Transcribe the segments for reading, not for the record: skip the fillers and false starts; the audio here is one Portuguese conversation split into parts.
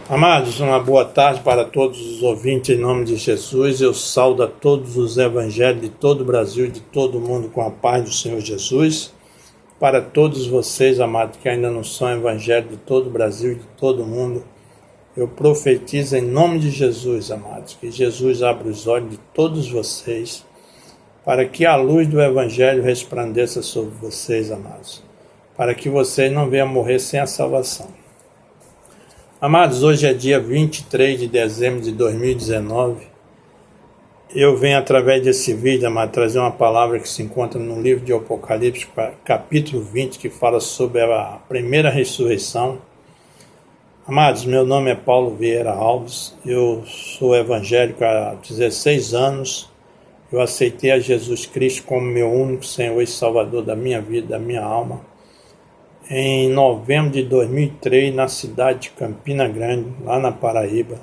Amados, uma boa tarde para todos os ouvintes em nome de Jesus. Eu saudo a todos os evangelhos de todo o Brasil e de todo o mundo com a paz do Senhor Jesus. Para todos vocês, amados, que ainda não são evangelhos de todo o Brasil e de todo o mundo, eu profetizo em nome de Jesus, amados, que Jesus abra os olhos de todos vocês, para que a luz do evangelho resplandeça sobre vocês, amados, para que vocês não venham morrer sem a salvação. Amados, hoje é dia 23 de dezembro de 2019. Eu venho através desse vídeo, amado, trazer uma palavra que se encontra no livro de Apocalipse, capítulo 20, que fala sobre a primeira ressurreição. Amados, meu nome é Paulo Vieira Alves, eu sou evangélico há 16 anos. Eu aceitei a Jesus Cristo como meu único Senhor e Salvador da minha vida, da minha alma, em novembro de 2003, na cidade de Campina Grande, lá na Paraíba,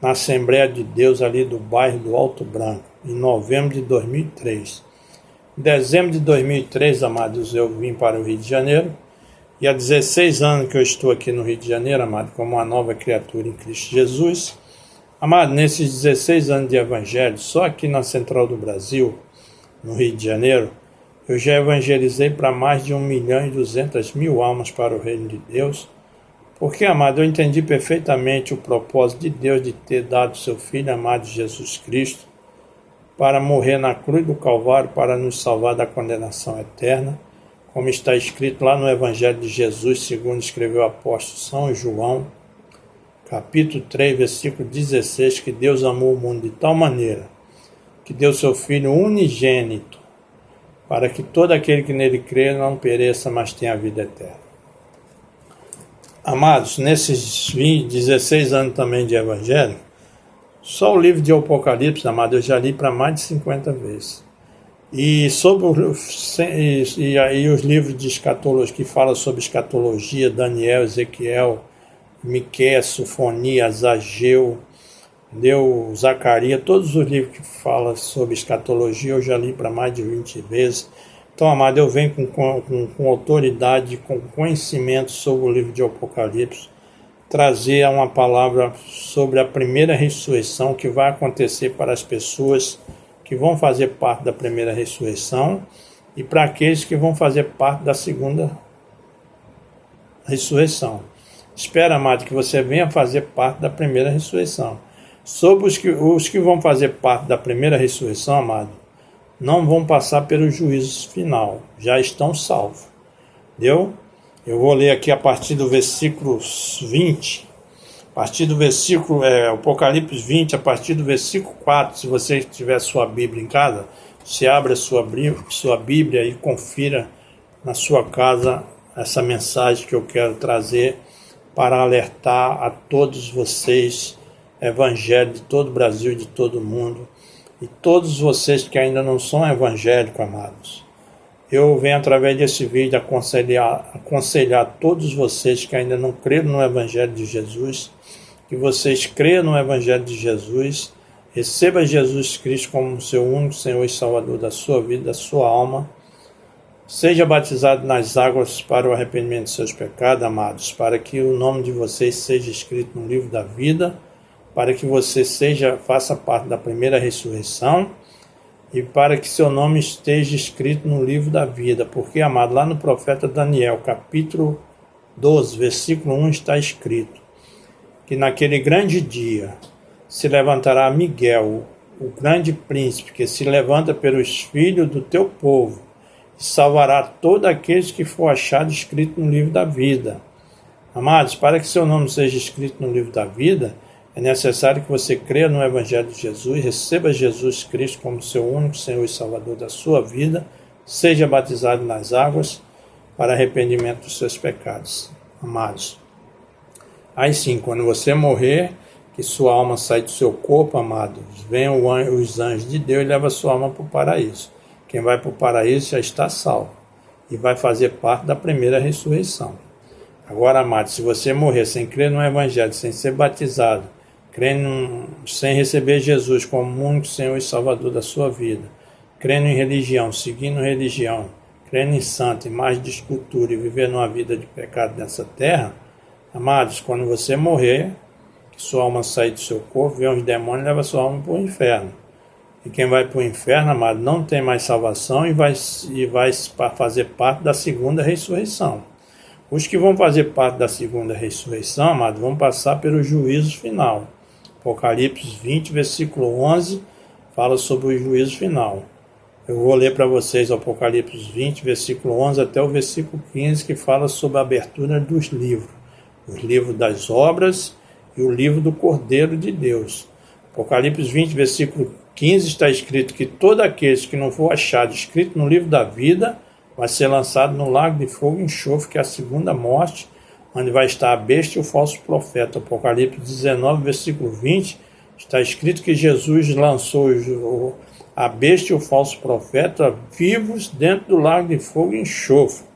na Assembleia de Deus ali do bairro do Alto Branco, em novembro de 2003. Em dezembro de 2003, amados, eu vim para o Rio de Janeiro, e há 16 anos que eu estou aqui no Rio de Janeiro, amado, como uma nova criatura em Cristo Jesus. Amado, nesses 16 anos de evangelho, só aqui na Central do Brasil, no Rio de Janeiro, eu já evangelizei para mais de 1.200.000 almas para o reino de Deus, porque, amado, eu entendi perfeitamente o propósito de Deus de ter dado seu Filho amado Jesus Cristo para morrer na cruz do Calvário para nos salvar da condenação eterna, como está escrito lá no Evangelho de Jesus, segundo escreveu o apóstolo São João, capítulo 3, versículo 16, que Deus amou o mundo de tal maneira que deu seu Filho unigênito, para que todo aquele que nele crê não pereça, mas tenha a vida eterna. Amados, nesses 16 anos também de evangelho, só o livro de Apocalipse, amado, eu já li para mais de 50 vezes. E aí os livros de escatologia, que falam sobre escatologia, Daniel, Ezequiel, Miqueias, Sofonias, Ageu, Zacarias, todos os livros que falam sobre escatologia eu já li para mais de 20 vezes. Então, amado, eu venho com autoridade, com conhecimento sobre o livro de Apocalipse, trazer uma palavra sobre a primeira ressurreição que vai acontecer para as pessoas que vão fazer parte da primeira ressurreição e para aqueles que vão fazer parte da segunda ressurreição. Espero, amado, que você venha fazer parte da primeira ressurreição. Sobre os que vão fazer parte da primeira ressurreição, amado, não vão passar pelo juízo final, já estão salvos. Entendeu? Eu vou ler aqui a partir do versículo 20, a partir do versículo, Apocalipse 20, a partir do versículo 4, se você tiver sua Bíblia em casa, você abre a sua Bíblia e confira na sua casa essa mensagem que eu quero trazer para alertar a todos vocês, evangelho de todo o Brasil e de todo o mundo, e todos vocês que ainda não são evangélicos, amados. Eu venho através desse vídeo aconselhar todos vocês que ainda não creram no evangelho de Jesus, que vocês creiam no evangelho de Jesus, receba Jesus Cristo como seu único Senhor e Salvador da sua vida, da sua alma, seja batizado nas águas para o arrependimento de seus pecados, amados, para que o nome de vocês seja escrito no livro da vida, para que você faça parte da primeira ressurreição e para que seu nome esteja escrito no livro da vida. Porque, amado, lá no profeta Daniel, capítulo 12, versículo 1, está escrito que naquele grande dia se levantará Miguel, o grande príncipe, que se levanta pelos filhos do teu povo, e salvará todos aqueles que for achado escrito no livro da vida. Amados, para que seu nome seja escrito no livro da vida, é necessário que você creia no Evangelho de Jesus, receba Jesus Cristo como seu único Senhor e Salvador da sua vida, seja batizado nas águas para arrependimento dos seus pecados. Amados, aí sim, quando você morrer, que sua alma sai do seu corpo, amados, venham os anjos de Deus e levam a sua alma para o paraíso. Quem vai para o paraíso já está salvo e vai fazer parte da primeira ressurreição. Agora, amados, se você morrer sem crer no Evangelho, sem ser batizado, sem receber Jesus como único Senhor e Salvador da sua vida, crendo em religião, seguindo religião, crendo em santo e mais de escultura e vivendo uma vida de pecado nessa terra, amados, quando você morrer, que sua alma sair do seu corpo, vem os demônios e leva sua alma para o inferno. E quem vai para o inferno, amado, não tem mais salvação e vai fazer parte da segunda ressurreição. Os que vão fazer parte da segunda ressurreição, amado, vão passar pelo juízo final. Apocalipse 20, versículo 11, fala sobre o juízo final. Eu vou ler para vocês o Apocalipse 20, versículo 11 até o versículo 15, que fala sobre a abertura dos livros. Os livros das obras e o livro do Cordeiro de Deus. Apocalipse 20, versículo 15, está escrito que todo aquele que não for achado escrito no livro da vida vai ser lançado no lago de fogo e enxofre, que é a segunda morte, onde vai estar a besta e o falso profeta. Apocalipse 19, versículo 20, está escrito que Jesus lançou a besta e o falso profeta vivos dentro do lago de fogo e enxofre.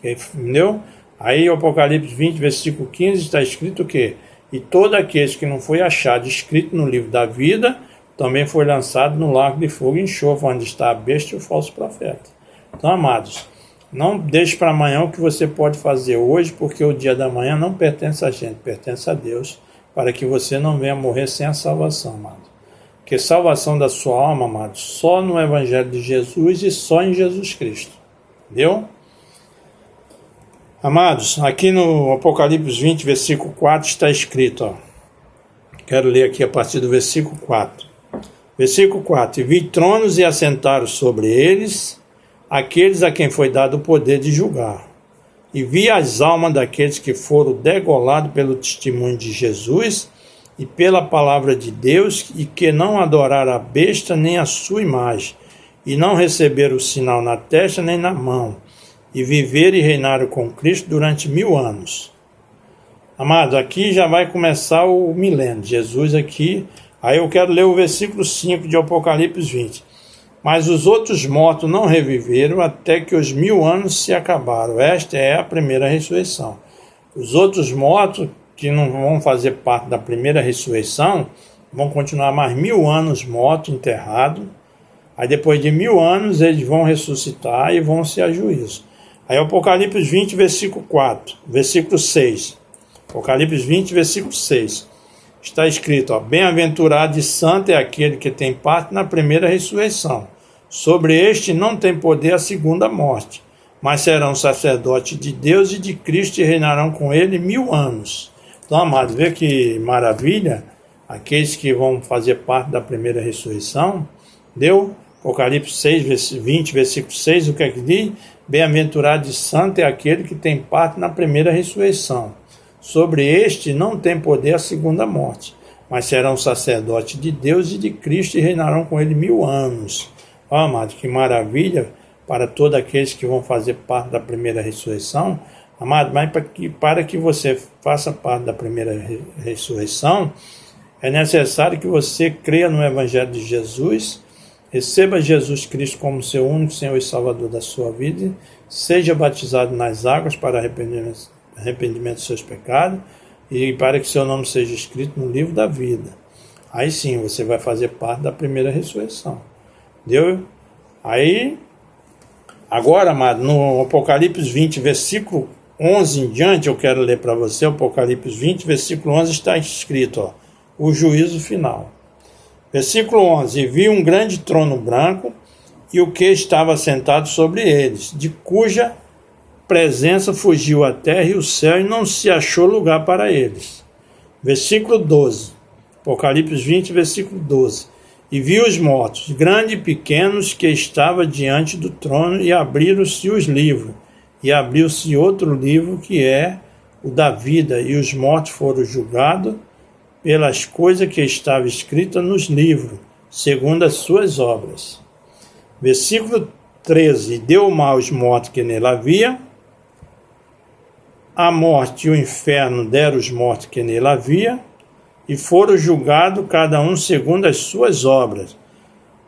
Entendeu? Aí o Apocalipse 20, versículo 15, está escrito o quê? E todo aquele que não foi achado escrito no livro da vida também foi lançado no lago de fogo e enxofre, onde está a besta e o falso profeta. Então, amados, não deixe para amanhã o que você pode fazer hoje, porque o dia da manhã não pertence a gente, pertence a Deus, para que você não venha morrer sem a salvação, amado. Porque salvação da sua alma, amado, só no Evangelho de Jesus e só em Jesus Cristo. Entendeu? Amados, aqui no Apocalipse 20, versículo 4, está escrito, ó. Quero ler aqui a partir do versículo 4. Versículo 4. E vi tronos e assentaram sobre eles aqueles a quem foi dado o poder de julgar. E vi as almas daqueles que foram degolados pelo testemunho de Jesus e pela palavra de Deus, e que não adoraram a besta nem a sua imagem, e não receberam o sinal na testa nem na mão, e viveram e reinaram com Cristo durante 1000 anos. Amados, aqui já vai começar o milênio. Jesus aqui, aí eu quero ler o versículo 5 de Apocalipse 20. Mas os outros mortos não reviveram até que os 1000 anos se acabaram. Esta é a primeira ressurreição. Os outros mortos, que não vão fazer parte da primeira ressurreição, vão continuar mais 1000 anos mortos, enterrados. Aí depois de 1000 anos eles vão ressuscitar e vão ser a juízo. Aí Apocalipse 20, versículo 4, versículo 6. Apocalipse 20, versículo 6. Está escrito, ó, bem-aventurado e santo é aquele que tem parte na primeira ressurreição. Sobre este não tem poder a segunda morte, mas serão sacerdotes de Deus e de Cristo e reinarão com ele 1000 anos. Então, amado, vê que maravilha, aqueles que vão fazer parte da primeira ressurreição, deu? Apocalipse 6, 20, versículo 6, o que é que diz? Bem-aventurado e santo é aquele que tem parte na primeira ressurreição. Sobre este não tem poder a segunda morte, mas serão sacerdotes de Deus e de Cristo e reinarão com ele 1000 anos. Ó, amado, que maravilha para todos aqueles que vão fazer parte da primeira ressurreição. Amado, mas para que você faça parte da primeira ressurreição, é necessário que você creia no Evangelho de Jesus, receba Jesus Cristo como seu único Senhor e Salvador da sua vida, seja batizado nas águas para arrependimento dos seus pecados e para que seu nome seja escrito no livro da vida. Aí sim, você vai fazer parte da primeira ressurreição. Entendeu? Aí, agora, amado, no Apocalipse 20, versículo 11 em diante, eu quero ler para você, Apocalipse 20, versículo 11, está escrito, ó, o juízo final. Versículo 11, e vi um grande trono branco e o que estava sentado sobre eles, de cuja presença fugiu a terra e o céu e não se achou lugar para eles. Versículo 12, Apocalipse 20, versículo 12. E vi os mortos, grandes e pequenos, que estavam diante do trono, e abriram-se os livros. E abriu-se outro livro, que é o da vida, e os mortos foram julgados pelas coisas que estavam escritas nos livros, segundo as suas obras. Versículo 13. E deu mal aos mortos que nele havia, a morte e o inferno deram os mortos que nele havia, e foram julgados cada um segundo as suas obras.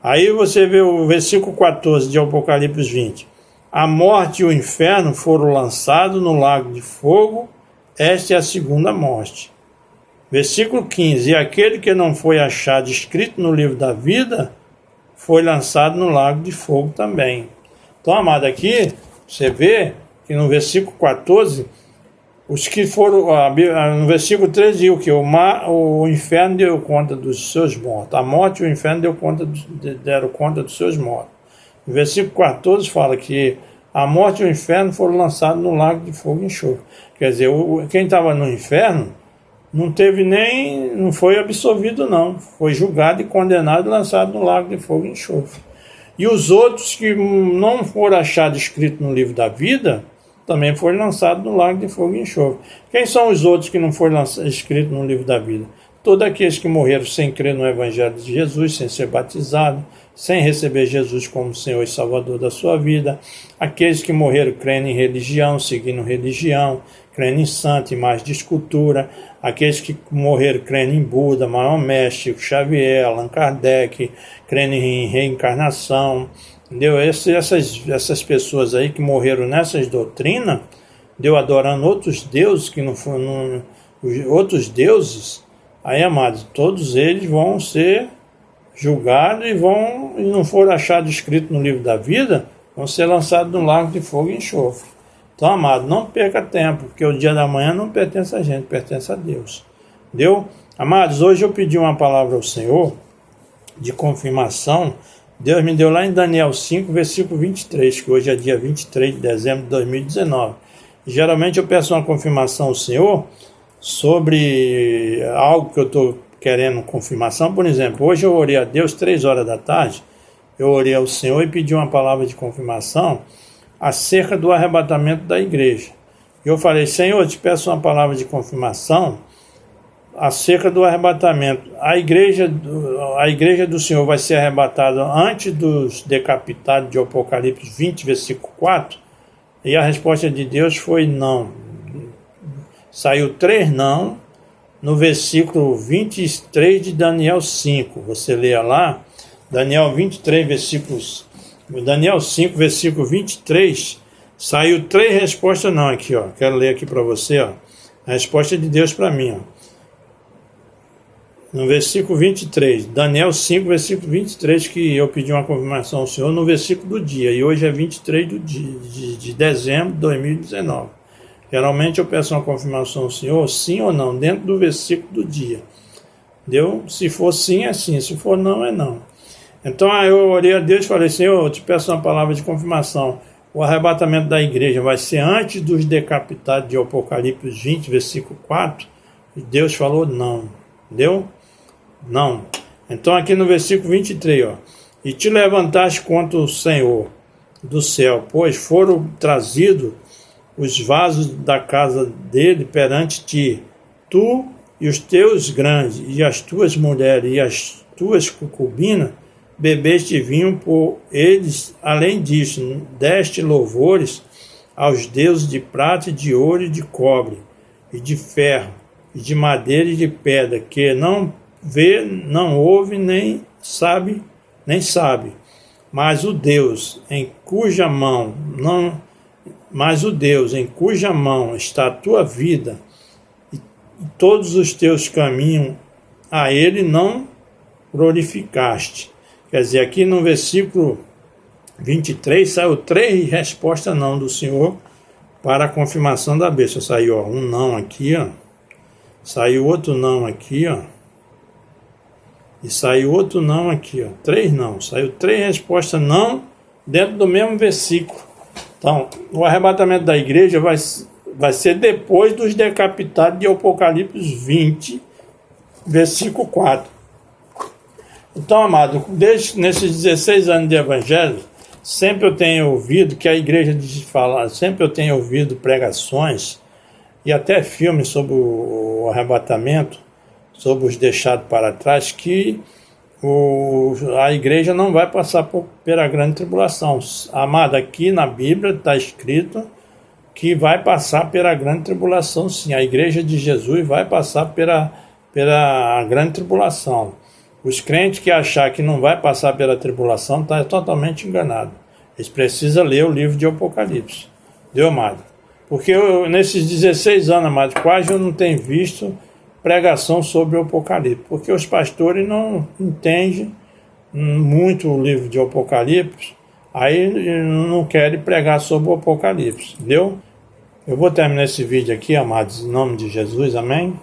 Aí você vê o versículo 14 de Apocalipse 20. A morte e o inferno foram lançados no lago de fogo, esta é a segunda morte. Versículo 15. E aquele que não foi achado escrito no livro da vida, foi lançado no lago de fogo também. Então, amado, aqui você vê que no versículo 14, Os que foram, no versículo 13 diz o que? O inferno deu conta dos seus mortos. A morte e o inferno deram conta dos seus mortos. No versículo 14 fala que a morte e o inferno foram lançados no lago de fogo e enxofre. Quer dizer, quem estava no inferno não foi absolvido não. Foi julgado e condenado e lançado no lago de fogo e enxofre. E os outros que não foram achados escritos no livro da vida também foi lançado no lago de fogo e enxofre. Quem são os outros que não foram escritos no livro da vida? Todos aqueles que morreram sem crer no Evangelho de Jesus, sem ser batizado, sem receber Jesus como Senhor e Salvador da sua vida, aqueles que morreram crendo em religião, seguindo religião, crendo em santo, imagem de escultura, aqueles que morreram crendo em Buda, Maomé, Chico Xavier, Allan Kardec, crendo em reencarnação, entendeu? Essas pessoas aí que morreram nessas doutrinas, adorando outros deuses que não foram outros deuses, aí, amados, todos eles vão ser julgados e não foram achados escritos no livro da vida, vão ser lançados no lago de fogo e enxofre. Então, amado, não perca tempo, porque o dia da manhã não pertence a gente, pertence a Deus. Entendeu? Amados, hoje eu pedi uma palavra ao Senhor de confirmação. Deus me deu lá em Daniel 5, versículo 23, que hoje é dia 23 de dezembro de 2019. Geralmente eu peço uma confirmação ao Senhor sobre algo que eu estou querendo confirmação. Por exemplo, hoje eu orei a Deus 3 horas da tarde, eu orei ao Senhor e pedi uma palavra de confirmação acerca do arrebatamento da igreja. Eu falei, Senhor, eu te peço uma palavra de confirmação acerca do arrebatamento. A igreja do Senhor vai ser arrebatada antes dos decapitados de Apocalipse 20, versículo 4? E a resposta de Deus foi não. Saiu 3 não no versículo 23 de Daniel 5. Você leia lá, Daniel 5, versículo 23, saiu 3 respostas não aqui, ó. Quero ler aqui para você, ó. A resposta de Deus para mim, ó. No versículo 23, Daniel 5, versículo 23, que eu pedi uma confirmação ao Senhor no versículo do dia, e hoje é 23 de dezembro de 2019. Geralmente eu peço uma confirmação ao Senhor, sim ou não, dentro do versículo do dia. Entendeu? Se for sim, é sim, se for não, é não. Então eu orei a Deus e falei, Senhor, eu te peço uma palavra de confirmação. O arrebatamento da igreja vai ser antes dos decapitados de Apocalipse 20, versículo 4? E Deus falou não. Entendeu? Não. Então aqui no versículo 23, ó. E te levantaste contra o Senhor do céu, pois foram trazidos os vasos da casa dele perante ti, tu e os teus grandes, e as tuas mulheres, e as tuas concubinas, bebeste vinho por eles. Além disso, deste louvores aos deuses de prata, e de ouro, e de cobre, e de ferro, e de madeira e de pedra, que não vê, não ouve, nem sabe, mas o Deus em cuja mão está a tua vida, e todos os teus caminhos a ele não glorificaste. Quer dizer, aqui no versículo 23 saiu 3 respostas não do Senhor para a confirmação da bênção. Saiu um não aqui, ó. Saiu outro não aqui, ó. E saiu outro não aqui, ó. 3 não. Saiu 3 respostas não dentro do mesmo versículo. Então, o arrebatamento da igreja vai ser depois dos decapitados de Apocalipse 20, versículo 4. Então, amado, nesses 16 anos de evangelho, sempre eu tenho ouvido que a igreja diz falar, sempre eu tenho ouvido pregações e até filmes sobre o arrebatamento, sobre os deixados para trás, que a igreja não vai passar pela grande tribulação. Amado, aqui na Bíblia está escrito que vai passar pela grande tribulação, sim. A igreja de Jesus vai passar pela grande tribulação. Os crentes que achar que não vai passar pela tribulação estão totalmente enganados. Eles precisam ler o livro de Apocalipse. Deu, amado? Porque nesses 16 anos, amado, quase eu não tenho visto pregação sobre o Apocalipse. Porque os pastores não entendem muito o livro de Apocalipse, aí não querem pregar sobre o Apocalipse. Entendeu? Eu vou terminar esse vídeo aqui, amados, em nome de Jesus, amém?